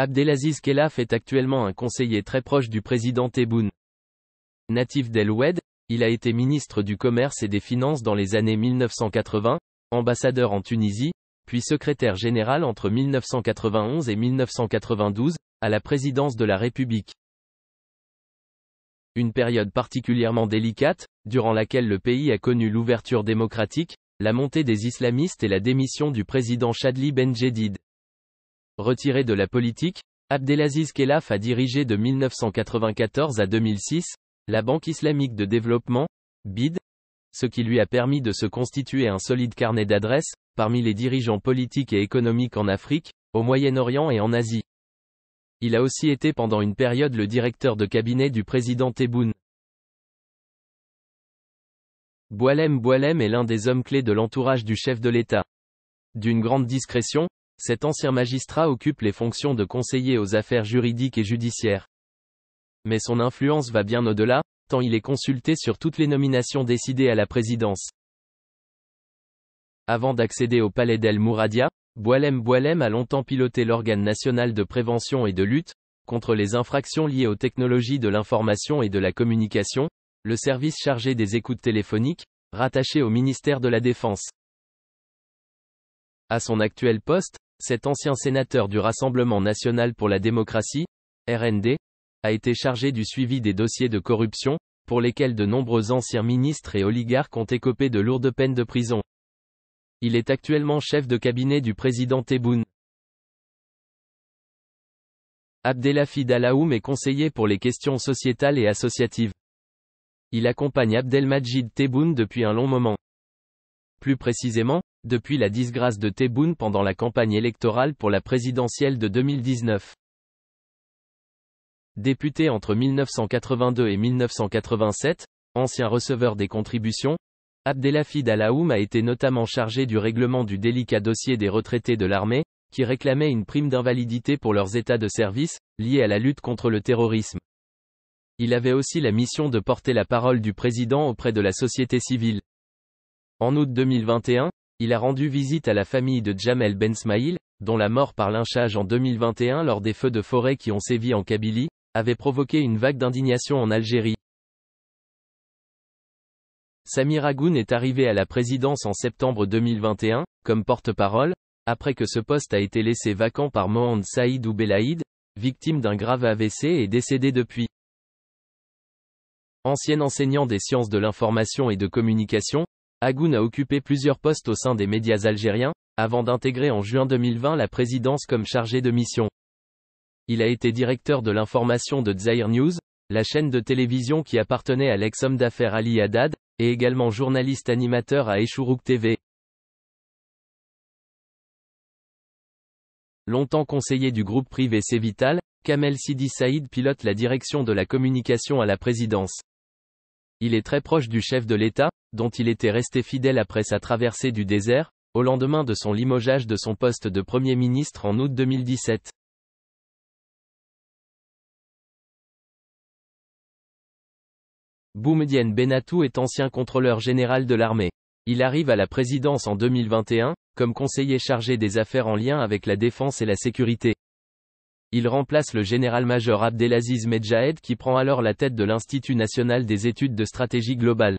Abdelaziz Khelaf est actuellement un conseiller très proche du président Tebboune. Natif d'El Oued, il a été ministre du Commerce et des Finances dans les années 1980, ambassadeur en Tunisie, puis secrétaire général entre 1991 et 1992, à la présidence de la République. Une période particulièrement délicate, durant laquelle le pays a connu l'ouverture démocratique, la montée des islamistes et la démission du président Chadli Benjedid. Retiré de la politique, Abdelaziz Khelaf a dirigé de 1994 à 2006, la Banque islamique de développement, BID, ce qui lui a permis de se constituer un solide carnet d'adresses, parmi les dirigeants politiques et économiques en Afrique, au Moyen-Orient et en Asie. Il a aussi été pendant une période le directeur de cabinet du président Tebboune. Boualem Boualem est l'un des hommes clés de l'entourage du chef de l'État. D'une grande discrétion, cet ancien magistrat occupe les fonctions de conseiller aux affaires juridiques et judiciaires. Mais son influence va bien au-delà, tant il est consulté sur toutes les nominations décidées à la présidence. Avant d'accéder au palais d'El Mouradia, Boualem Boualem a longtemps piloté l'organe national de prévention et de lutte contre les infractions liées aux technologies de l'information et de la communication, le service chargé des écoutes téléphoniques, rattaché au ministère de la Défense. À son actuel poste, cet ancien sénateur du Rassemblement national pour la démocratie, RND, a été chargé du suivi des dossiers de corruption, pour lesquels de nombreux anciens ministres et oligarques ont écopé de lourdes peines de prison. Il est actuellement chef de cabinet du président Tebboune. Abdelhafid Alaoum est conseiller pour les questions sociétales et associatives. Il accompagne Abdelmadjid Tebboune depuis un long moment. Plus précisément, depuis la disgrâce de Tebboune pendant la campagne électorale pour la présidentielle de 2019. Député entre 1982 et 1987, ancien receveur des contributions, Abdelhafid Alaoum a été notamment chargé du règlement du délicat dossier des retraités de l'armée, qui réclamaient une prime d'invalidité pour leurs états de service, liés à la lutte contre le terrorisme. Il avait aussi la mission de porter la parole du président auprès de la société civile. En août 2021, il a rendu visite à la famille de Djamel Bensmaïl, dont la mort par lynchage en 2021 lors des feux de forêt qui ont sévi en Kabylie, avait provoqué une vague d'indignation en Algérie. Samir Agoun est arrivé à la présidence en septembre 2021, comme porte-parole, après que ce poste a été laissé vacant par Mohand Saïd Oubelaïd, victime d'un grave AVC et décédé depuis. Ancien enseignant des sciences de l'information et de communication, Agoun a occupé plusieurs postes au sein des médias algériens, avant d'intégrer en juin 2020 la présidence comme chargé de mission. Il a été directeur de l'information de Dzahir News, la chaîne de télévision qui appartenait à l'ex-homme d'affaires Ali Haddad, et également journaliste animateur à Echourouk TV. Longtemps conseiller du groupe privé Cévital, Kamel Sidi Saïd pilote la direction de la communication à la présidence. Il est très proche du chef de l'État, dont il était resté fidèle après sa traversée du désert, au lendemain de son limogeage de son poste de Premier ministre en août 2017. Boumedienne Bennatou est ancien contrôleur général de l'armée. Il arrive à la présidence en 2021, comme conseiller chargé des affaires en lien avec la défense et la sécurité. Il remplace le général-major Abdelaziz Medjahed qui prend alors la tête de l'Institut national des études de stratégie globale.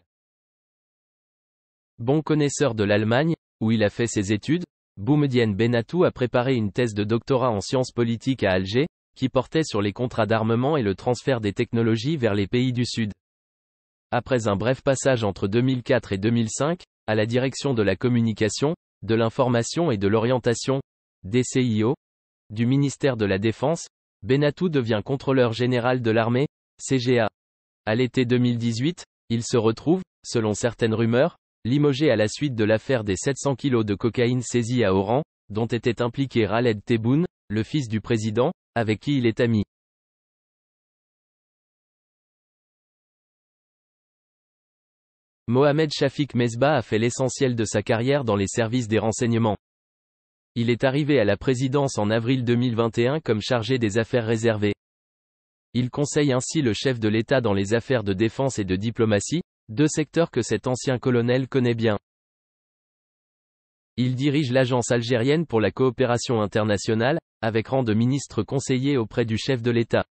Bon connaisseur de l'Allemagne, où il a fait ses études, Boumedienne Bennatou a préparé une thèse de doctorat en sciences politiques à Alger, qui portait sur les contrats d'armement et le transfert des technologies vers les pays du Sud. Après un bref passage entre 2004 et 2005, à la direction de la communication, de l'information et de l'orientation, DCIO, du ministère de la Défense, Bennatou devient contrôleur général de l'armée, CGA. À l'été 2018, il se retrouve, selon certaines rumeurs, limogé à la suite de l'affaire des 700 kilos de cocaïne saisie à Oran, dont était impliqué Khaled Tebboune, le fils du président, avec qui il est ami. Mohamed Shafik Mesbah a fait l'essentiel de sa carrière dans les services des renseignements. Il est arrivé à la présidence en avril 2021 comme chargé des affaires réservées. Il conseille ainsi le chef de l'État dans les affaires de défense et de diplomatie, deux secteurs que cet ancien colonel connaît bien. Il dirige l'Agence algérienne pour la coopération internationale, avec rang de ministre conseiller auprès du chef de l'État.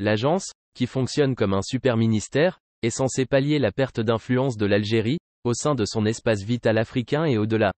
L'agence, qui fonctionne comme un super-ministère, est censée pallier la perte d'influence de l'Algérie, au sein de son espace vital africain et au-delà.